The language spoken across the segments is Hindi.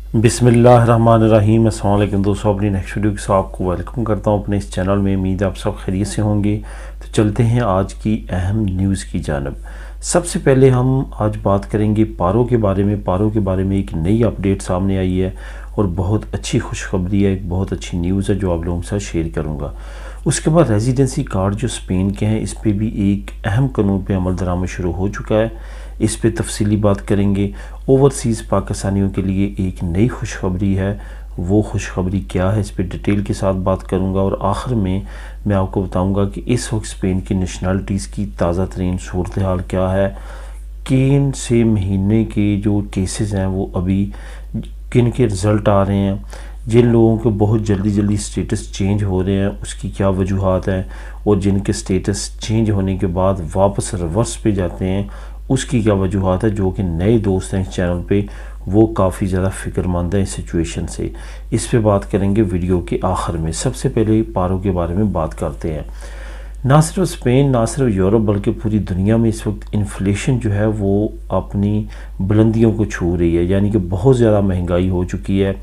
बिस्मिल्लाहिर्रहमानिर्रहीम। अस्सलाम वालेकुम दोस्तों, अपनी नेक्स्ट वीडियो के साथ आपको वेलकम करता हूँ अपने इस चैनल में। उम्मीद है आप सब खैरियत से होंगे। तो चलते हैं आज की अहम न्यूज़ की जानब। सबसे पहले हम आज बात करेंगे पारो के बारे में। पारो के बारे में एक नई अपडेट सामने आई है और बहुत अच्छी खुशखबरी है, एक बहुत अच्छी न्यूज़ है जो आप लोगों के साथ शेयर करूँगा। उसके बाद रेजिडेंसी कार्ड जो स्पेन के हैं, इस पर भी एक अहम कानून पे अमल दरामद शुरू हो चुका है। इस पे तफसीली बात करेंगे। ओवरसीज़ पाकिस्तानियों के लिए एक नई खुशखबरी है, वो खुशखबरी क्या है इस पे डिटेल के साथ बात करूंगा। और आखिर में मैं आपको बताऊंगा कि इस वक्त स्पेन की नेशनलिटीज़ की ताज़ा तरीन सूरत हाल क्या है, किन से महीने के जो केसेस हैं वो अभी किन के रिज़ल्ट आ रहे हैं, जिन लोगों के बहुत जल्दी स्टेटस चेंज हो रहे हैं उसकी क्या वजूहात हैं, और जिनके स्टेटस चेंज होने के बाद वापस रिवर्स पे जाते हैं उसकी क्या वजूहात है। जो कि नए दोस्त हैं इस चैनल पे वो काफ़ी ज़्यादा फ़िक्रमंद है इस सिचुएशन से। इस पे बात करेंगे वीडियो के आखिर में। सबसे पहले पारो के बारे में बात करते हैं। ना सिर्फ स्पेन, ना सिर्फ यूरोप, बल्कि पूरी दुनिया में इस वक्त इन्फ्लेशन जो है वो अपनी बुलंदियों को छू रही है। यानी कि बहुत ज़्यादा महंगाई हो चुकी है।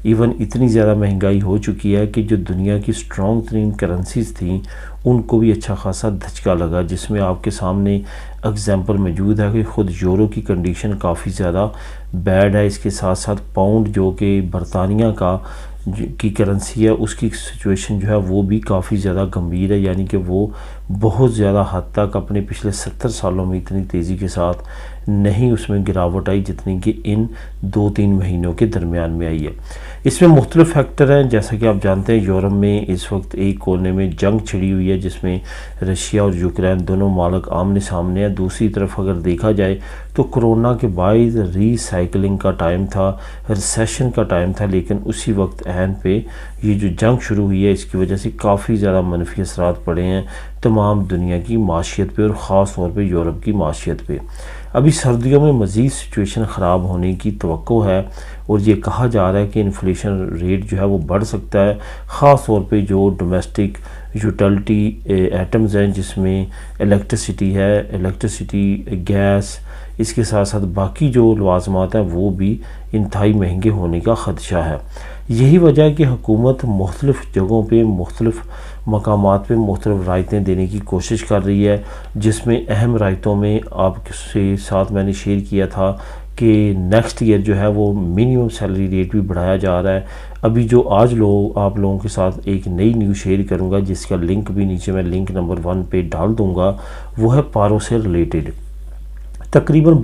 इवन इतनी ज़्यादा महंगाई हो चुकी है कि जो दुनिया की स्ट्रॉन्ग तरीन करेंसीज थी उनको भी अच्छा खासा धचका लगा, जिसमें आपके सामने एग्जांपल मौजूद है कि ख़ुद यूरो की कंडीशन काफ़ी ज़्यादा बैड है। इसके साथ साथ पाउंड जो कि बरतानिया की करेंसी है उसकी सिचुएशन जो है वो भी काफ़ी ज़्यादा गंभीर है। यानी कि वो बहुत ज़्यादा हद तक अपने पिछले 70 सालों में इतनी तेज़ी के साथ नहीं उसमें गिरावट आई जितनी कि इन 2-3 महीनों के दरमियान में आई है। इसमें मुख्तलिफ फैक्टर हैं। जैसा कि आप जानते हैं यूरोप में इस वक्त एक कोने में जंग छिड़ी हुई है जिसमें रशिया और यूक्रेन दोनों मालिक आमने सामने हैं। दूसरी तरफ अगर देखा जाए तो कोरोना के बाद रीसाइकलिंग का टाइम था, रिसेशन का टाइम था, लेकिन उसी वक्त एहन पे ये जो जंग शुरू हुई है इसकी वजह से काफ़ी ज़्यादा मनफी असरात पड़े हैं तमाम दुनिया की माशियत पे और ख़ास तौर पे यूरोप की माशियत पे। अभी सर्दियों में मज़ीद सिचुएशन ख़राब होने की तवक्को है और ये कहा जा रहा है कि इन्फ्लेशन रेट जो है वो बढ़ सकता है, ख़ास तौर पे जो डोमेस्टिक यूटिलिटी आइटम्स हैं जिसमें इलेक्ट्रिसिटी, गैस, इसके साथ साथ बाकी जो लवाजमात हैं वो भी इंतहाई महंगे होने का ख़दशा है। यही वजह है कि हुकूमत मुख्तलिफ़ जगहों पे, मुख्तलिफ़ मकामात पे मुख्तलिफ़ रायतें देने की कोशिश कर रही है, जिसमें अहम रायतों में आपके साथ मैंने शेयर किया था कि नेक्स्ट ईयर जो है वो मिनिमम सैलरी रेट भी बढ़ाया जा रहा है। अभी जो आज आप लोगों के साथ एक नई न्यूज़ शेयर करूंगा जिसका लिंक भी नीचे मैं लिंक नंबर 1 पे डाल दूंगा, वो है पारो से रिलेटेड। तकरीबन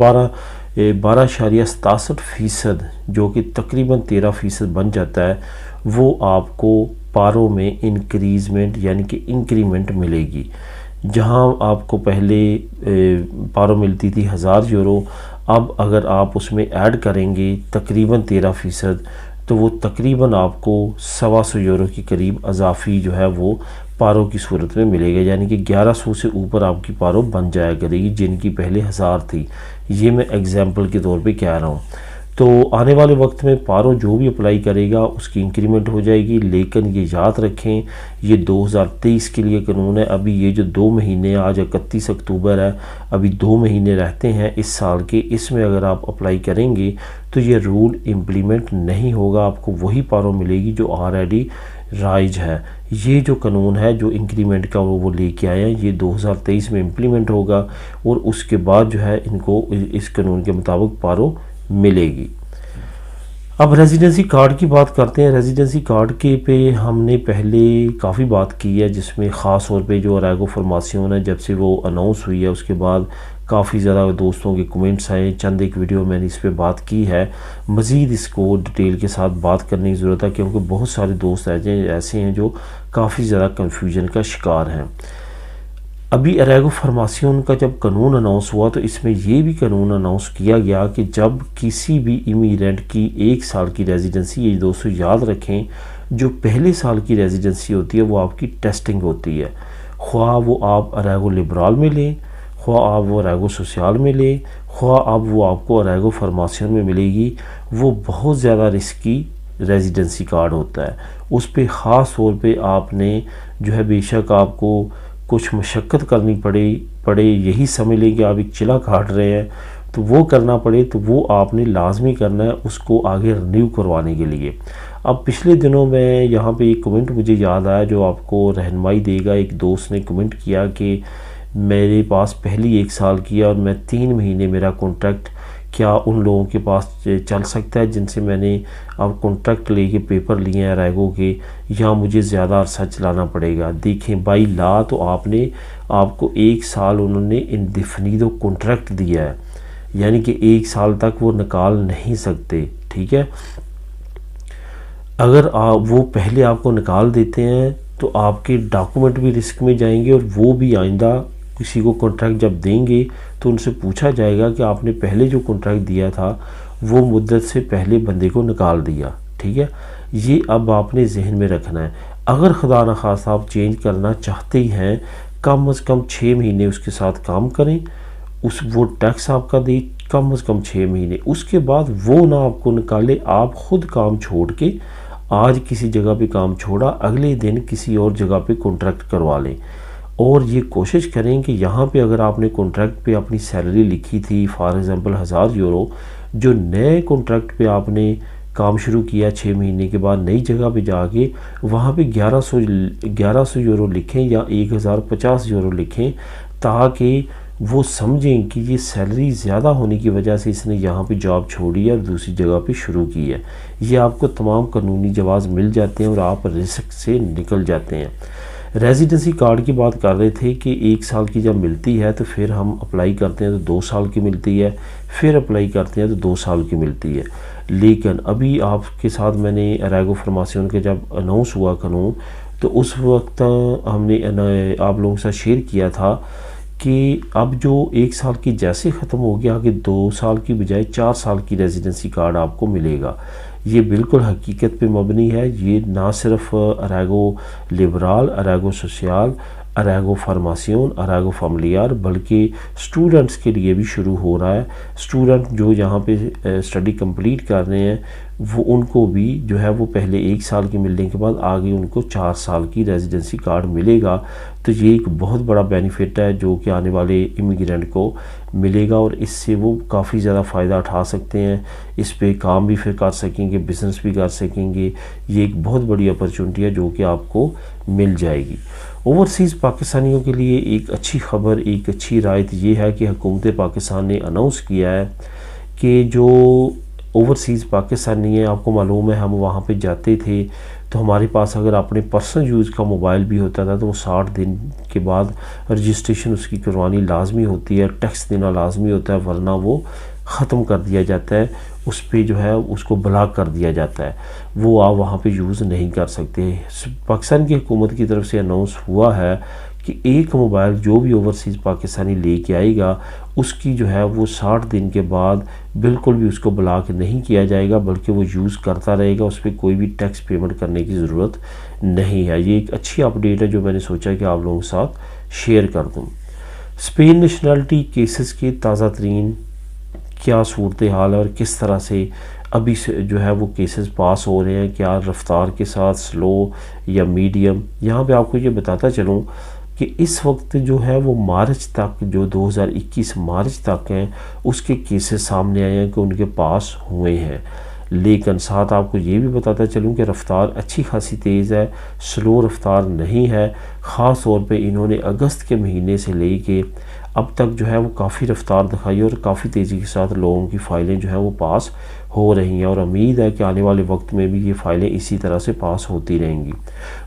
12.67% जो कि तकरीबन 13% बन जाता है, वो आपको पारो में इंक्रीजमेंट यानी कि इंक्रीमेंट मिलेगी। जहां आपको पहले पारो मिलती थी 1000 यूरो, अब अगर आप उसमें ऐड करेंगे तकरीबन 13%, तो वो तकरीबन आपको 125 यूरो के करीब अजाफी जो है वो पारो की सूरत में मिलेगा। यानी कि 1100 से ऊपर आपकी पारो बन जाया करेगी जिनकी पहले 1000 थी। ये मैं एग्जांपल के तौर पे कह रहा हूँ। तो आने वाले वक्त में पारो जो भी अप्लाई करेगा उसकी इंक्रीमेंट हो जाएगी। लेकिन ये याद रखें ये 2023 के लिए कानून है। अभी ये जो 2 महीने, आज 31 अक्टूबर है, अभी 2 महीने रहते हैं इस साल के, इसमें अगर आप अप्लाई करेंगे तो ये रूल इम्प्लीमेंट नहीं होगा। आपको वही पारो मिलेगी जो ऑलरेडी राइज है। ये जो कानून है जो इंक्रीमेंट का वो लेके आए हैं ये 2023 में इम्प्लीमेंट होगा और उसके बाद जो है इनको इस कानून के मुताबिक पारो मिलेगी। अब रेजिडेंसी कार्ड की बात करते हैं। रेजिडेंसी कार्ड के पे हमने पहले काफ़ी बात की है, जिसमें ख़ास तौर पे जो अरागो फॉर्मेशन है जब से वो अनाउंस हुई है उसके बाद काफ़ी ज़्यादा दोस्तों के कमेंट्स आए। चंद एक वीडियो मैंने इस पर बात की है। मज़ीद इसको डिटेल के साथ बात करने की ज़रूरत है क्योंकि बहुत सारे दोस्त ऐसे हैं जो काफ़ी ज़्यादा कन्फ्यूजन का शिकार हैं। अभी अरागो फॉर्मेशन का जब कानून अनाउंस हुआ तो इसमें ये भी कानून अनाउंस किया गया कि जब किसी भी इमिग्रेंट की 1 साल की रेजिडेंसी, ये दोस्तों याद रखें, जो पहले साल की रेजिडेंसी होती है वो आपकी टेस्टिंग होती है। ख्वाह वो आप अरागो लिबराल में लें, ख्वाह आप वो अरागो सोशल में लें, ख्वाह आप वो आपको अरागो फॉर्मेशन में मिलेगी। वो बहुत ज़्यादा रिस्की रेजिडेंसी कार्ड होता है। उस पर ख़ास तौर पे आपने जो है बेशक आपको कुछ मशक्क़त करनी पड़े यही समझ लें कि आप एक चिला काट रहे हैं, तो वो करना पड़े तो वो आपने लाजमी करना है उसको आगे रिन्यू करवाने के लिए। अब पिछले दिनों में यहाँ पे एक कमेंट मुझे याद आया जो आपको रहनुमाई देगा। एक दोस्त ने कमेंट किया कि मेरे पास पहली 1 साल की है और मैं 3 महीने मेरा कॉन्ट्रैक्ट क्या उन लोगों के पास चल सकता है जिनसे मैंने अब कॉन्ट्रैक्ट लेके पेपर लिए हैं रैगो के, या मुझे ज़्यादा अरसा चलाना पड़ेगा। देखें बाई लॉ तो आपको 1 साल उन्होंने इंडेफिनिट कॉन्ट्रैक्ट दिया है, यानी कि 1 साल तक वो निकाल नहीं सकते। ठीक है, अगर वो पहले आपको निकाल देते हैं तो आपके डॉक्यूमेंट भी रिस्क में जाएंगे और वो भी आइंदा किसी को कॉन्ट्रैक्ट जब देंगे तो उनसे पूछा जाएगा कि आपने पहले जो कॉन्ट्रैक्ट दिया था वो मुद्दत से पहले बंदे को निकाल दिया। ठीक है, ये अब आपने जहन में रखना है। अगर खुदा न खास्ता आप चेंज करना चाहते ही हैं, कम से कम 6 महीने उसके साथ काम करें, वो टैक्स आपका दे कम से कम 6 महीने, उसके बाद वो ना आपको निकाले। आप खुद काम छोड़ के आज किसी जगह पे काम छोड़ा, अगले दिन किसी और जगह पे कॉन्ट्रैक्ट करवा लें। और ये कोशिश करें कि यहाँ पे अगर आपने कॉन्ट्रैक्ट पे अपनी सैलरी लिखी थी फॉर एग्ज़ाम्पल 1000 यूरो, जो नए कॉन्ट्रैक्ट पे आपने काम शुरू किया 6 महीने के बाद नई जगह पे जाके वहाँ पे 1100 यूरो लिखें या 1050 यूरो लिखें, ताकि वो समझें कि ये सैलरी ज़्यादा होने की वजह से इसने यहाँ पे जॉब छोड़ी है और दूसरी जगह पे शुरू की है। ये आपको तमाम कानूनी जवाज़ मिल जाते हैं और आप रिस्क से निकल जाते हैं। रेजिडेंसी कार्ड की बात कर रहे थे कि 1 साल की जब मिलती है तो फिर हम अप्लाई करते हैं तो 2 साल की मिलती है, फिर अप्लाई करते हैं तो 2 साल की मिलती है। लेकिन अभी आपके साथ मैंने रैगो फार्मासियोन के जब अनाउंस हुआ कानून, तो उस वक्त हमने आप लोगों के साथ शेयर किया था कि अब जो 1 साल की जैसे ख़त्म हो गया कि 2 साल की बजाय 4 साल की रेजिडेंसी कार्ड आपको मिलेगा। ये बिल्कुल हकीकत पे मबनी है। ये ना सिर्फ अरैगो लिबराल, अरैगो सोशल, अरैगो फार्मासियोन, अरैगो फैमिलियार, बल्कि स्टूडेंट्स के लिए भी शुरू हो रहा है। स्टूडेंट जो यहाँ पे स्टडी कंप्लीट कर रहे हैं वो उनको भी जो है वो पहले 1 साल की मिलने के बाद आगे उनको 4 साल की रेजिडेंसी कार्ड मिलेगा। तो ये एक बहुत बड़ा बेनिफिट है जो कि आने वाले इमिग्रेंट को मिलेगा और इससे वो काफ़ी ज़्यादा फ़ायदा उठा सकते हैं। इस पे काम भी फिर कर सकेंगे, बिज़नेस भी कर सकेंगे। ये एक बहुत बड़ी अपॉर्चुनिटी है जो कि आपको मिल जाएगी। ओवरसीज़ पाकिस्तानियों के लिए एक अच्छी खबर, एक अच्छी रायत ये है कि हुकूमत पाकिस्तान ने अनाउंस किया है कि जो ओवरसीज़ पाकिस्तानी है, आपको मालूम है हम वहाँ पे जाते थे तो हमारे पास अगर अपने पर्सनल यूज़ का मोबाइल भी होता था तो वो 60 दिन के बाद रजिस्ट्रेशन उसकी करवानी लाजमी होती है, टैक्स देना लाजमी होता है, वरना वो ख़त्म कर दिया जाता है, उस पर जो है उसको ब्लॉक कर दिया जाता है, वो आप वहाँ पे यूज़ नहीं कर सकते। पाकिस्तान की हुकूमत की तरफ से अनाउंस हुआ है कि एक मोबाइल जो भी ओवरसीज़ पाकिस्तानी लेके आएगा उसकी जो है वो 60 दिन के बाद बिल्कुल भी उसको ब्लॉक नहीं किया जाएगा, बल्कि वो यूज़ करता रहेगा, उस पर कोई भी टैक्स पेमेंट करने की ज़रूरत नहीं है। ये एक अच्छी अपडेट है जो मैंने सोचा कि आप लोगों के साथ शेयर कर दूँ। स्पेन नेशनलिटी केसेस के ताज़ा तरीन क्या सूरत हाल है और किस तरह से अभी से जो है वो केसेस पास हो रहे हैं, क्या रफ्तार के साथ, स्लो या मीडियम। यहाँ पे आपको ये बताता चलूँ कि इस वक्त जो है वो मार्च तक, जो 2021 मार्च तक हैं, उसके केसेस सामने आए हैं कि उनके पास हुए हैं। लेकिन साथ आपको ये भी बताता चलूँ कि रफ्तार अच्छी खासी तेज़ है, स्लो रफ्तार नहीं है। ख़ास तौर पे इन्होंने अगस्त के महीने से लेके अब तक जो है वो काफ़ी रफ्तार दिखाई और काफ़ी तेज़ी के साथ लोगों की फ़ाइलें जो है वो पास हो रही हैं और उम्मीद है कि आने वाले वक्त में भी ये फ़ाइलें इसी तरह से पास होती रहेंगी।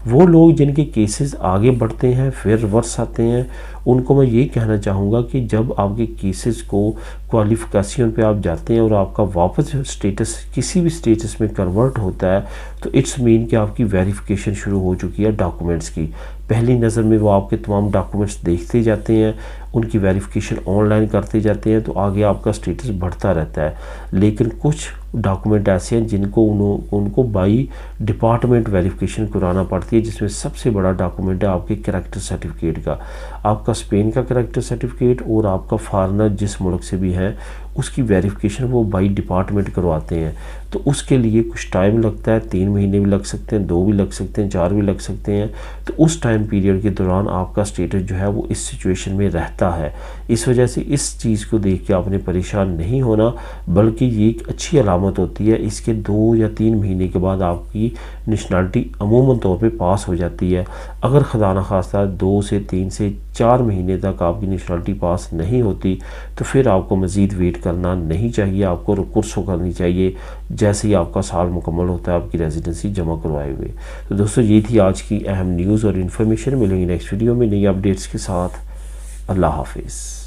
वो लोग जिनके केसेस आगे बढ़ते हैं फिर रिवर्स आते हैं, उनको मैं ये कहना चाहूँगा कि जब आपके केसेस को क्वालिफिकेशन पे आप जाते हैं और आपका वापस स्टेटस किसी भी स्टेटस में कन्वर्ट होता है तो इट्स मीन कि आपकी वेरिफिकेशन शुरू हो चुकी है डॉक्यूमेंट्स की। पहली नज़र में वो आपके तमाम डॉक्यूमेंट्स देखते जाते हैं, उनकी वेरिफिकेशन ऑनलाइन करते जाते हैं, तो आगे आपका स्टेटस बढ़ता रहता है। लेकिन कुछ डॉक्यूमेंट ऐसे हैं जिनको उनको बाई डिपार्टमेंट वेरिफिकेशन कराना पड़ती है, जिसमें सबसे बड़ा डॉक्यूमेंट है आपके करैक्टर सर्टिफिकेट का। आपका स्पेन का करैक्टर सर्टिफिकेट और आपका फॉरेनर जिस मुल्क से भी है उसकी वेरिफिकेशन वो बाई डिपार्टमेंट करवाते हैं। तो उसके लिए कुछ टाइम लगता है, 3 महीने भी लग सकते हैं, 2 भी लग सकते हैं, 4 भी लग सकते हैं। तो उस टाइम पीरियड के दौरान आपका स्टेटस जो है वो इस सिचुएशन में रहता है। इस वजह से इस चीज़ को देख के आपने परेशान नहीं होना, बल्कि ये एक अच्छी अलामत होती है। इसके 2 या 3 महीने के बाद आपकी नेशनलिटी अमूमन तौर पे पास हो जाती है। अगर खुदा न खास्ता 2 से 3 से 4 महीने तक आपकी नेशनलिटी पास नहीं होती तो फिर आपको मज़ीद वेट करना नहीं चाहिए, आपको रिकोर्स करनी चाहिए जैसे ही आपका साल मुकम्मल होता है आपकी रेजिडेंसी जमा करवाए हुए। तो दोस्तों ये थी आज की अहम न्यूज़ और इन्फॉर्मेशन। मिलेंगे नेक्स्ट वीडियो में नई अपडेट्स के साथ। अल्लाह हाफिज़।